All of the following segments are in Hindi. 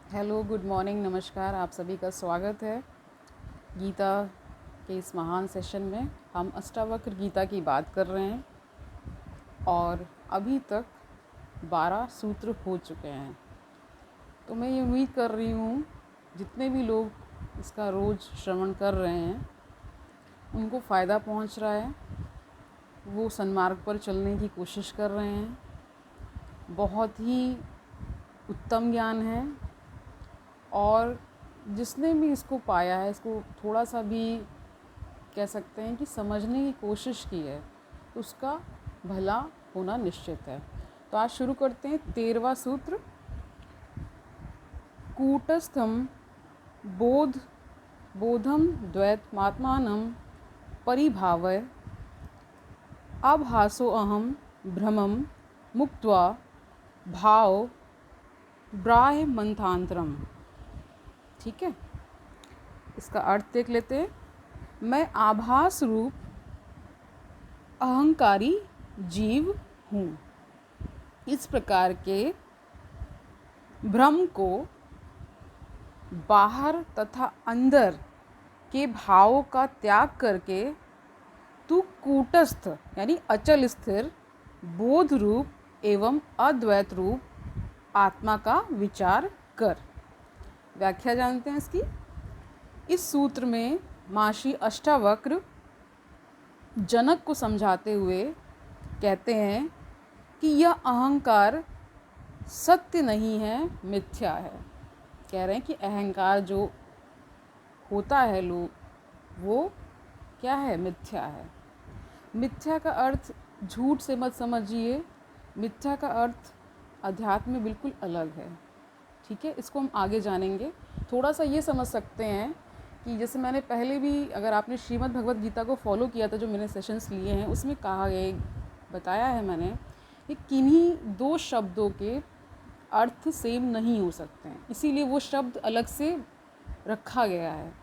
हेलो, गुड मॉर्निंग, नमस्कार। आप सभी का स्वागत है गीता के इस महान सेशन में। हम अष्टावक्र गीता की बात कर रहे हैं और अभी तक 12 सूत्र हो चुके हैं। तो मैं ये उम्मीद कर रही हूँ जितने भी लोग इसका रोज़ श्रवण कर रहे हैं उनको फ़ायदा पहुँच रहा है, वो सन्मार्ग पर चलने की कोशिश कर रहे हैं। बहुत ही उत्तम ज्ञान है और जिसने भी इसको पाया है, इसको थोड़ा सा भी कह सकते हैं कि समझने की कोशिश की है, तो उसका भला होना निश्चित है। तो आज शुरू करते हैं 13वां सूत्र। कूटस्थम बोधम द्वैतमात्मानं परिभावय आभासो अहम भ्रमम मुक्त्वा भाव ब्राह्य मंथांतरम। ठीक है, इसका अर्थ देख लेते हैं। मैं आभास रूप अहंकारी जीव हूँ। इस प्रकार के भ्रम को बाहर तथा अंदर के भावों का त्याग करके तू कूटस्थ यानी अचल स्थिर बोध रूप एवं अद्वैत रूप आत्मा का विचार कर। व्याख्या जानते हैं इसकी। इस सूत्र में महर्षि अष्टावक्र जनक को समझाते हुए कहते हैं कि यह अहंकार सत्य नहीं है, मिथ्या है। कह रहे हैं कि अहंकार जो होता है लोग, वो क्या है? मिथ्या है। मिथ्या का अर्थ झूठ से मत समझिए। मिथ्या का अर्थ अध्यात्म में बिल्कुल अलग है। ठीक है, इसको हम आगे जानेंगे। थोड़ा सा ये समझ सकते हैं कि जैसे मैंने पहले भी, अगर आपने श्रीमद् भगवत गीता को फॉलो किया था, जो मैंने सेशंस लिए हैं, उसमें कहा गया, बताया है मैंने कि किन्हीं दो शब्दों के अर्थ सेम नहीं हो सकते हैं, इसीलिए वो शब्द अलग से रखा गया है।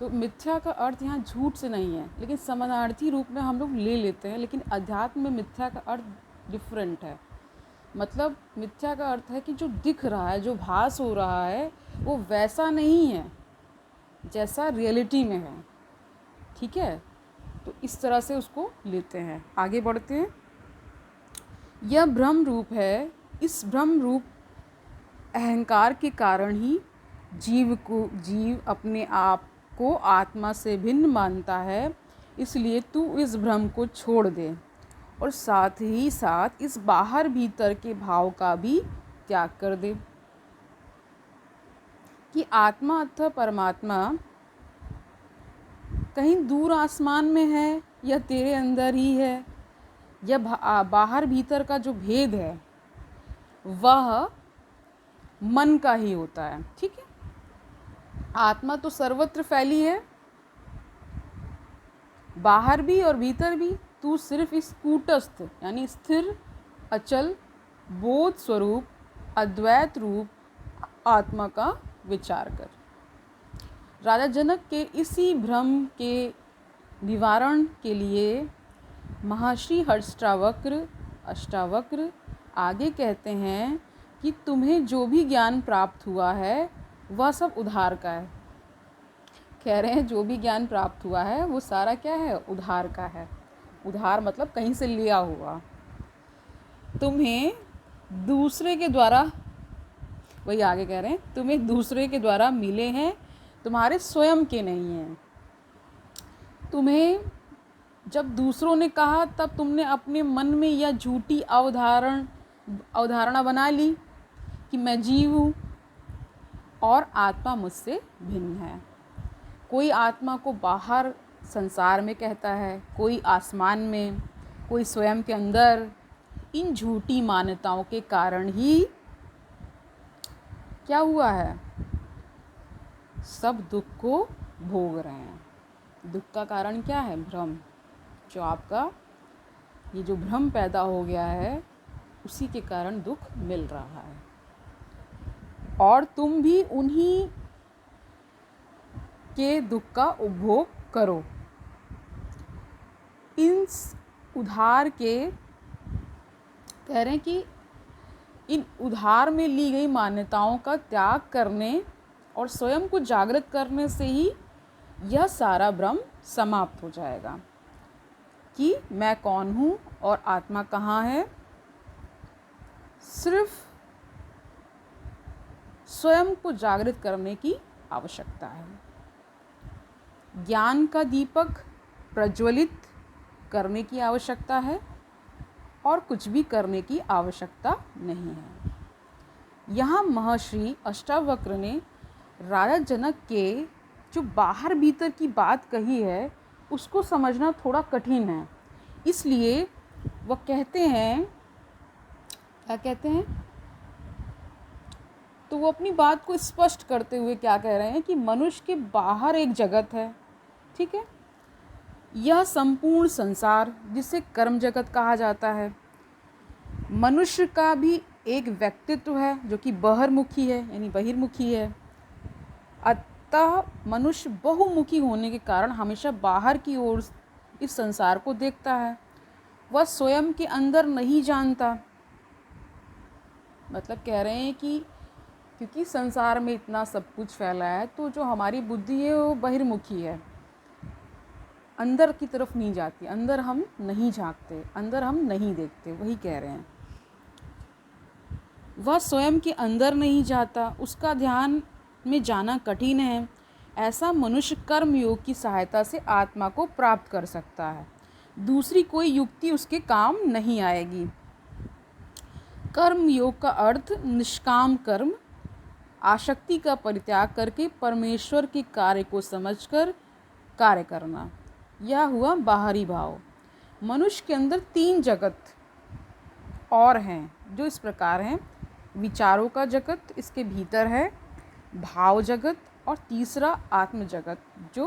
तो मिथ्या का अर्थ यहाँ झूठ से नहीं है, लेकिन समानार्थी रूप में हम लोग ले लेते हैं। लेकिन अध्यात्म में मिथ्या का अर्थ डिफरेंट है। मतलब मिथ्या का अर्थ है कि जो दिख रहा है, जो भास हो रहा है, वो वैसा नहीं है जैसा रियलिटी में है। ठीक है, तो इस तरह से उसको लेते हैं। आगे बढ़ते हैं। यह भ्रम रूप है। इस भ्रम रूप अहंकार के कारण ही जीव अपने आप को आत्मा से भिन्न मानता है। इसलिए तू इस भ्रम को छोड़ दे और साथ ही साथ इस बाहर भीतर के भाव का भी त्याग कर दे कि आत्मा अथवा परमात्मा कहीं दूर आसमान में है या तेरे अंदर ही है। यह बाहर भीतर का जो भेद है वह मन का ही होता है। ठीक है, आत्मा तो सर्वत्र फैली है, बाहर भी और भीतर भी। तू सिर्फ इस कूटस्थ यानी स्थिर अचल बोध स्वरूप अद्वैत रूप आत्मा का विचार कर। राजा जनक के इसी भ्रम के निवारण के लिए महर्षि अष्टावक्र आगे कहते हैं कि तुम्हें जो भी ज्ञान प्राप्त हुआ है वह सब उधार का है। कह रहे हैं जो भी ज्ञान प्राप्त हुआ है वो सारा क्या है? उधार का है। उधार मतलब कहीं से लिया हुआ। तुम्हें दूसरे के द्वारा, वही आगे कह रहे हैं, तुम्हें दूसरे के द्वारा मिले हैं, तुम्हारे स्वयं के नहीं हैं। तुम्हें जब दूसरों ने कहा तब तुमने अपने मन में यह झूठी अवधारणा बना ली कि मैं जीव हूँ और आत्मा मुझसे भिन्न है। कोई आत्मा को बाहर संसार में कहता है, कोई आसमान में, कोई स्वयं के अंदर। इन झूठी मान्यताओं के कारण ही क्या हुआ है? सब दुख को भोग रहे हैं। दुख का कारण क्या है? भ्रम। जो आपका ये जो भ्रम पैदा हो गया है, उसी के कारण दुख मिल रहा है और तुम भी उन्हीं के दुख का उपभोग करो। इन उधार के कह रहे हैं कि इन उधार में ली गई मान्यताओं का त्याग करने और स्वयं को जागृत करने से ही यह सारा भ्रम समाप्त हो जाएगा कि मैं कौन हूँ और आत्मा कहाँ है। सिर्फ स्वयं को जागृत करने की आवश्यकता है। ज्ञान का दीपक प्रज्वलित करने की आवश्यकता है और कुछ भी करने की आवश्यकता नहीं है। यहाँ महर्षि अष्टावक्र ने राजा जनक के जो बाहर भीतर की बात कही है उसको समझना थोड़ा कठिन है, इसलिए वह कहते हैं, क्या कहते हैं, तो वो अपनी बात को स्पष्ट करते हुए क्या कह रहे हैं कि मनुष्य के बाहर एक जगत है, ठीक है, यह संपूर्ण संसार जिसे कर्म जगत कहा जाता है। मनुष्य का भी एक व्यक्तित्व है जो कि बहिर्मुखी है, यानी बहिर्मुखी है। अतः मनुष्य बहुमुखी होने के कारण हमेशा बाहर की ओर इस संसार को देखता है, वह स्वयं के अंदर नहीं जानता। मतलब कह रहे हैं कि क्योंकि संसार में इतना सब कुछ फैला है तो जो हमारी बुद्धि है वो बहिर्मुखी है, अंदर की तरफ नहीं जाती, अंदर हम नहीं झांकते, अंदर हम नहीं देखते। वही कह रहे हैं, वह स्वयं के अंदर नहीं जाता, उसका ध्यान में जाना कठिन है। ऐसा मनुष्य कर्म योग की सहायता से आत्मा को प्राप्त कर सकता है, दूसरी कोई युक्ति उसके काम नहीं आएगी। कर्म योग का अर्थ निष्काम कर्म, आसक्ति का परित्याग करके परमेश्वर के कार्य को समझकर कार्य करना, यह हुआ बाहरी भाव। मनुष्य के अंदर 3 जगत और हैं जो इस प्रकार हैं। विचारों का जगत इसके भीतर है, भाव जगत, और तीसरा आत्म जगत जो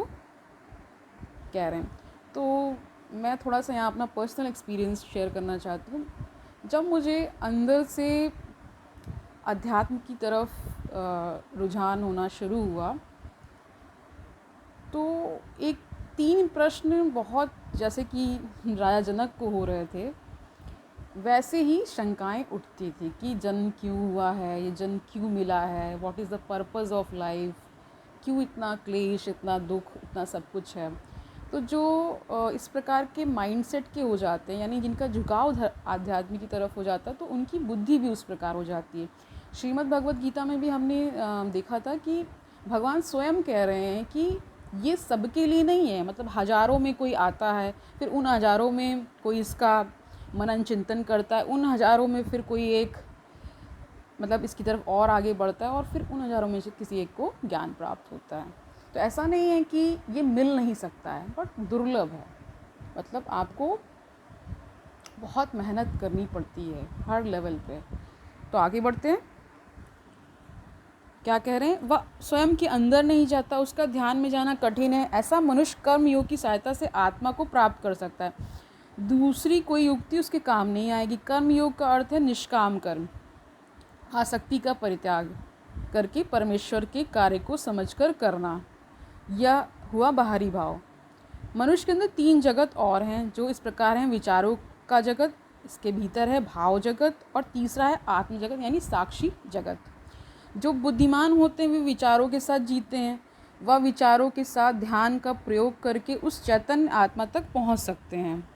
कह रहे हैं। तो मैं थोड़ा सा यहाँ अपना पर्सनल एक्सपीरियंस शेयर करना चाहती हूँ। जब मुझे अंदर से अध्यात्म की तरफ रुझान होना शुरू हुआ तो एक 3 प्रश्न बहुत जैसे कि राजा जनक को हो रहे थे वैसे ही शंकाएं उठती थी कि जन्म क्यों हुआ है, ये जन्म क्यों मिला है, what is the purpose of life, क्यों इतना क्लेश, इतना दुख, इतना सब कुछ है। तो जो इस प्रकार के माइंडसेट के हो जाते हैं, यानी जिनका झुकाव आध्यात्म की तरफ हो जाता है, तो उनकी बुद्धि भी उस प्रकार हो जाती है। श्रीमद् भगवद गीता में भी हमने देखा था कि भगवान स्वयं कह रहे हैं कि ये सबके लिए नहीं है। मतलब हज़ारों में कोई आता है, फिर उन हज़ारों में कोई इसका मनन चिंतन करता है, उन हज़ारों में फिर कोई एक मतलब इसकी तरफ और आगे बढ़ता है, और फिर उन हज़ारों में से किसी एक को ज्ञान प्राप्त होता है। तो ऐसा नहीं है कि ये मिल नहीं सकता है, बट दुर्लभ है। मतलब आपको बहुत मेहनत करनी पड़ती है हर लेवल पे। तो आगे बढ़ते हैं, क्या कह रहे हैं, वह स्वयं के अंदर नहीं जाता, उसका ध्यान में जाना कठिन है। ऐसा मनुष्य कर्म योग की सहायता से आत्मा को प्राप्त कर सकता है, दूसरी कोई युक्ति उसके काम नहीं आएगी। कर्म योग का अर्थ है निष्काम कर्म, आसक्ति का परित्याग करके परमेश्वर के कार्य को समझकर करना, यह हुआ बाहरी भाव। मनुष्य के अंदर 3 जगत और हैं जो इस प्रकार हैं। विचारों का जगत, इसके भीतर है भाव जगत, और तीसरा है आत्म जगत यानी साक्षी जगत। जो बुद्धिमान होते हैं वे विचारों के साथ जीते हैं, वह विचारों के साथ ध्यान का प्रयोग करके उस चैतन्य आत्मा तक पहुंच सकते हैं।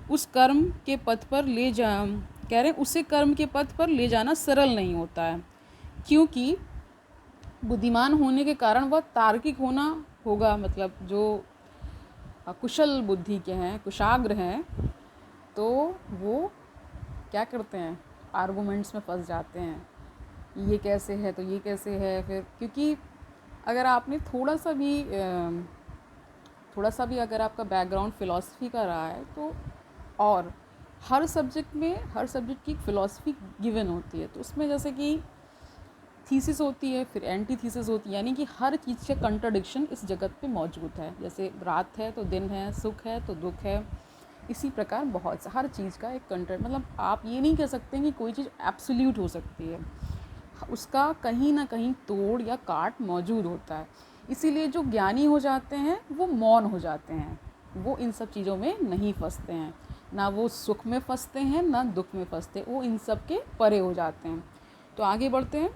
उस कर्म के पथ पर ले जा कह रहे हैं उसे कर्म के पथ पर ले जाना सरल नहीं होता है, क्योंकि बुद्धिमान होने के कारण वह तार्किक होना होगा। मतलब जो कुशल बुद्धि के हैं, कुशाग्र हैं, तो वो क्या करते हैं, आर्गुमेंट्स में फंस जाते हैं, ये कैसे है तो ये कैसे है। फिर क्योंकि अगर आपने थोड़ा सा भी अगर आपका बैकग्राउंड फ़िलॉसफी का रहा है तो, और हर सब्जेक्ट की एक फ़िलॉसफी गिवन होती है, तो उसमें जैसे कि थीसिस होती है, फिर एंटी थीसिस होती है, यानी कि हर चीज़ का कंट्राडिक्शन इस जगत पे मौजूद है। जैसे रात है तो दिन है, सुख है तो दुख है, इसी प्रकार बहुत सा हर चीज़ का एक मतलब आप ये नहीं कह सकते कि कोई चीज़ एब्सोल्यूट हो सकती है, उसका कहीं ना कहीं तोड़ या काट मौजूद होता है। इसीलिए जो ज्ञानी हो जाते हैं वो मौन हो जाते हैं, वो इन सब चीज़ों में नहीं फंसते हैं, ना वो सुख में फंसते हैं ना दुख में फंसते, वो इन सब के परे हो जाते हैं। तो आगे बढ़ते हैं।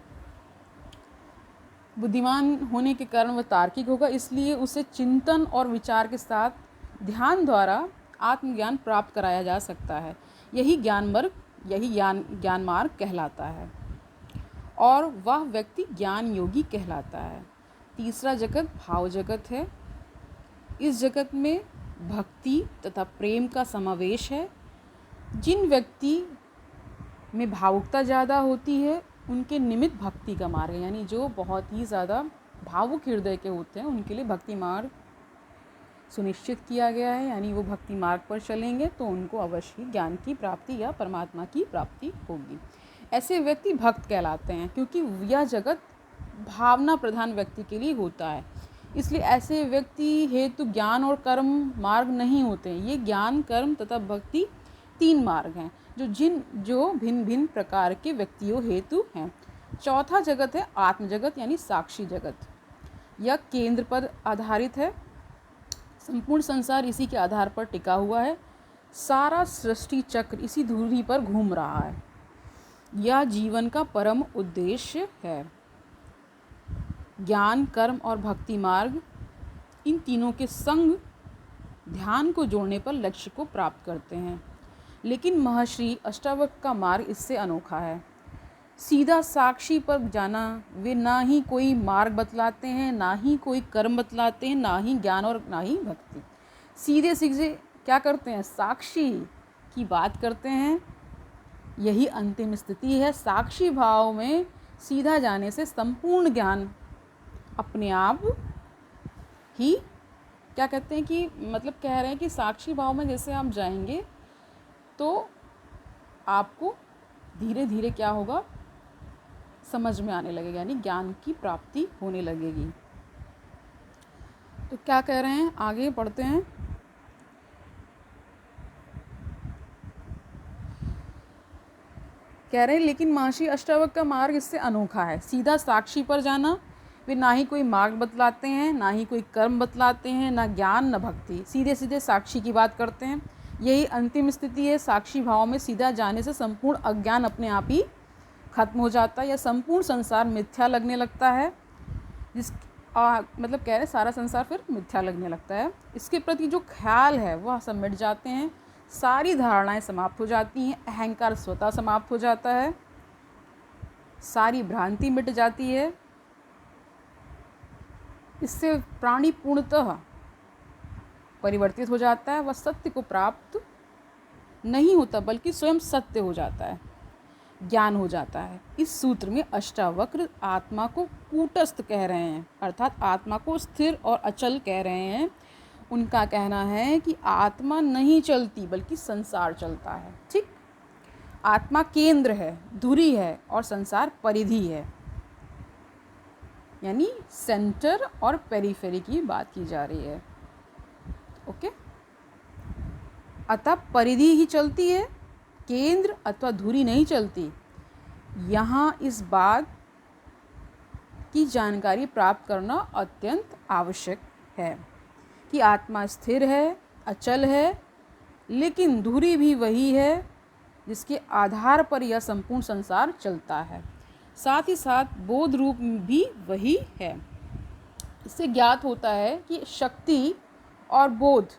बुद्धिमान होने के कारण वह तार्किक होगा, इसलिए उसे चिंतन और विचार के साथ ध्यान द्वारा आत्मज्ञान प्राप्त कराया जा सकता है। यही ज्ञान मार्ग कहलाता है और वह व्यक्ति ज्ञान योगी कहलाता है। तीसरा जगत भाव जगत है। इस जगत में भक्ति तथा प्रेम का समावेश है। जिन व्यक्ति में भावुकता ज़्यादा होती है उनके निमित्त भक्ति का मार्ग है, यानी जो बहुत ही ज़्यादा भावुक हृदय के होते हैं उनके लिए भक्ति मार्ग सुनिश्चित किया गया है, यानी वो भक्ति मार्ग पर चलेंगे तो उनको अवश्य ही ज्ञान की प्राप्ति या परमात्मा की प्राप्ति होगी। ऐसे व्यक्ति भक्त कहलाते हैं क्योंकि यह जगत भावना प्रधान व्यक्ति के लिए होता है, इसलिए ऐसे व्यक्ति हेतु ज्ञान और कर्म मार्ग नहीं होते हैं। ये ज्ञान, कर्म तथा भक्ति 3 मार्ग हैं जो भिन्न भिन्न प्रकार के व्यक्तियों हेतु हैं। चौथा जगत है आत्म जगत यानी साक्षी जगत। यह केंद्र पर आधारित है। संपूर्ण संसार इसी के आधार पर टिका हुआ है। सारा सृष्टि चक्र इसी धुरी पर घूम रहा है। यह जीवन का परम उद्देश्य है। ज्ञान, कर्म और भक्ति मार्ग इन तीनों के संग ध्यान को जोड़ने पर लक्ष्य को प्राप्त करते हैं, लेकिन महर्षि अष्टावक्र का मार्ग इससे अनोखा है। सीधा साक्षी पर जाना। वे ना ही कोई मार्ग बतलाते हैं, ना ही कोई कर्म बतलाते हैं, ना ही ज्ञान और ना ही भक्ति। सीधे सीधे क्या करते हैं, साक्षी की बात करते हैं। यही अंतिम स्थिति है। साक्षी भाव में सीधा जाने से संपूर्ण ज्ञान अपने आप ही क्या कहते हैं कि मतलब कह रहे हैं कि साक्षी भाव में जैसे आप जाएंगे तो आपको धीरे धीरे क्या होगा, समझ में आने लगेगा, यानी ज्ञान की प्राप्ति होने लगेगी। तो क्या कह रहे हैं, आगे पढ़ते हैं। कह रहे हैं लेकिन महर्षि अष्टावक्र का मार्ग इससे अनोखा है। सीधा साक्षी पर जाना। वे ना ही कोई मार्ग बतलाते हैं, ना ही कोई कर्म बतलाते हैं, ना ज्ञान न भक्ति। सीधे सीधे साक्षी की बात करते हैं। यही अंतिम स्थिति है। साक्षी भाव में सीधा जाने से संपूर्ण अज्ञान अपने आप ही खत्म हो जाता है या संपूर्ण संसार मिथ्या लगने लगता है। मतलब कह रहे सारा संसार फिर मिथ्या लगने लगता है। इसके प्रति जो ख्याल है वह सब मिट जाते हैं। सारी धारणाएं समाप्त हो जाती हैं। अहंकार स्वतः समाप्त हो जाता है। सारी भ्रांति मिट जाती है। इससे प्राणी पूर्णतः परिवर्तित हो जाता है। वह सत्य को प्राप्त नहीं होता बल्कि स्वयं सत्य हो जाता है, ज्ञान हो जाता है। इस सूत्र में अष्टावक्र आत्मा को कूटस्थ कह रहे हैं, अर्थात आत्मा को स्थिर और अचल कह रहे हैं। उनका कहना है कि आत्मा नहीं चलती बल्कि संसार चलता है। ठीक, आत्मा केंद्र है, धुरी है और संसार परिधि है, यानी सेंटर और पेरिफेरी की बात की जा रही है। ओके, अतः परिधि ही चलती है, केंद्र अथवा धुरी नहीं चलती। यहाँ इस बात की जानकारी प्राप्त करना अत्यंत आवश्यक है कि आत्मा स्थिर है, अचल है, लेकिन धुरी भी वही है जिसके आधार पर यह संपूर्ण संसार चलता है। साथ ही साथ बोध रूप भी वही है। इससे ज्ञात होता है कि शक्ति और बोध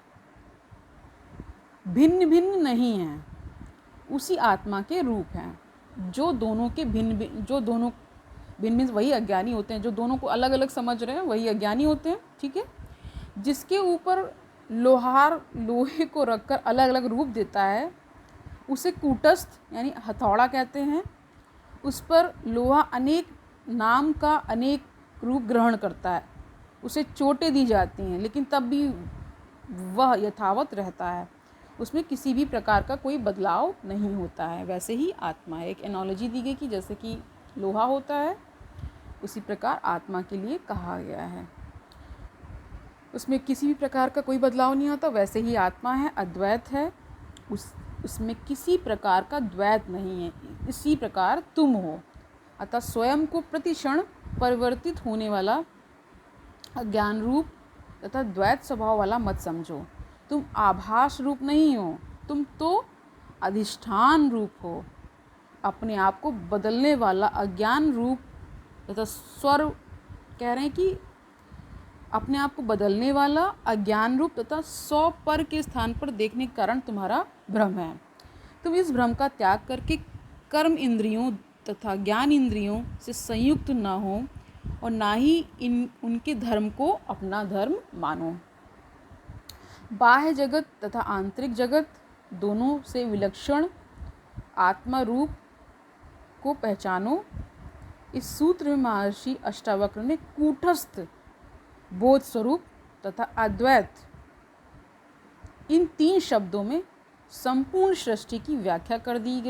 भिन्न भिन्न नहीं हैं, उसी आत्मा के रूप हैं। जो दोनों भिन्न वही अज्ञानी होते हैं। जो दोनों को अलग अलग समझ रहे हैं वही अज्ञानी होते हैं। ठीक है, जिसके ऊपर लोहार लोहे को रखकर अलग अलग रूप देता है उसे कूटस्थ यानी हथौड़ा कहते हैं। उस पर लोहा अनेक नाम का अनेक रूप ग्रहण करता है, उसे चोटें दी जाती हैं, लेकिन तब भी वह यथावत रहता है, उसमें किसी भी प्रकार का कोई बदलाव नहीं होता है। वैसे ही आत्मा है। एक एनालॉजी दी गई कि जैसे कि लोहा होता है उसी प्रकार आत्मा के लिए कहा गया है, उसमें किसी भी प्रकार का कोई बदलाव नहीं आता। वैसे ही आत्मा है, अद्वैत है, उसमें किसी प्रकार का द्वैत नहीं है। इसी प्रकार तुम हो, अतः स्वयं को प्रतिक्षण परिवर्तित होने वाला अज्ञान रूप तथा द्वैत स्वभाव वाला मत समझो। तुम आभास रूप नहीं हो, तुम तो अधिष्ठान रूप हो। अपने आप को बदलने वाला अज्ञान रूप तथा स्वर, कह रहे हैं कि अपने आप को बदलने वाला अज्ञान रूप तथा सौ पर के स्थान पर देखने के कारण तुम्हारा भ्रम है। तुम इस भ्रम का त्याग करके कर्म इंद्रियों तथा ज्ञान इंद्रियों से संयुक्त न हो और ना ही उनके धर्म को अपना धर्म मानो। बाह्य जगत तथा आंतरिक जगत दोनों से विलक्षण आत्मा रूप को पहचानो। इस सूत्र में महर्षि अष्टावक्र ने कूटस्थ, बोध स्वरूप तथा अद्वैत, इन 3 शब्दों में संपूर्ण सृष्टि की व्याख्या कर दी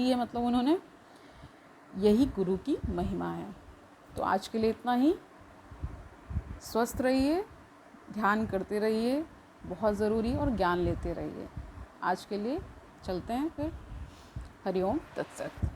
है मतलब उन्होंने। यही गुरु की महिमा है। तो आज के लिए इतना ही। स्वस्थ रहिए, ध्यान करते रहिए, बहुत ज़रूरी, और ज्ञान लेते रहिए। आज के लिए चलते हैं फिर। हरिओम तत्सत।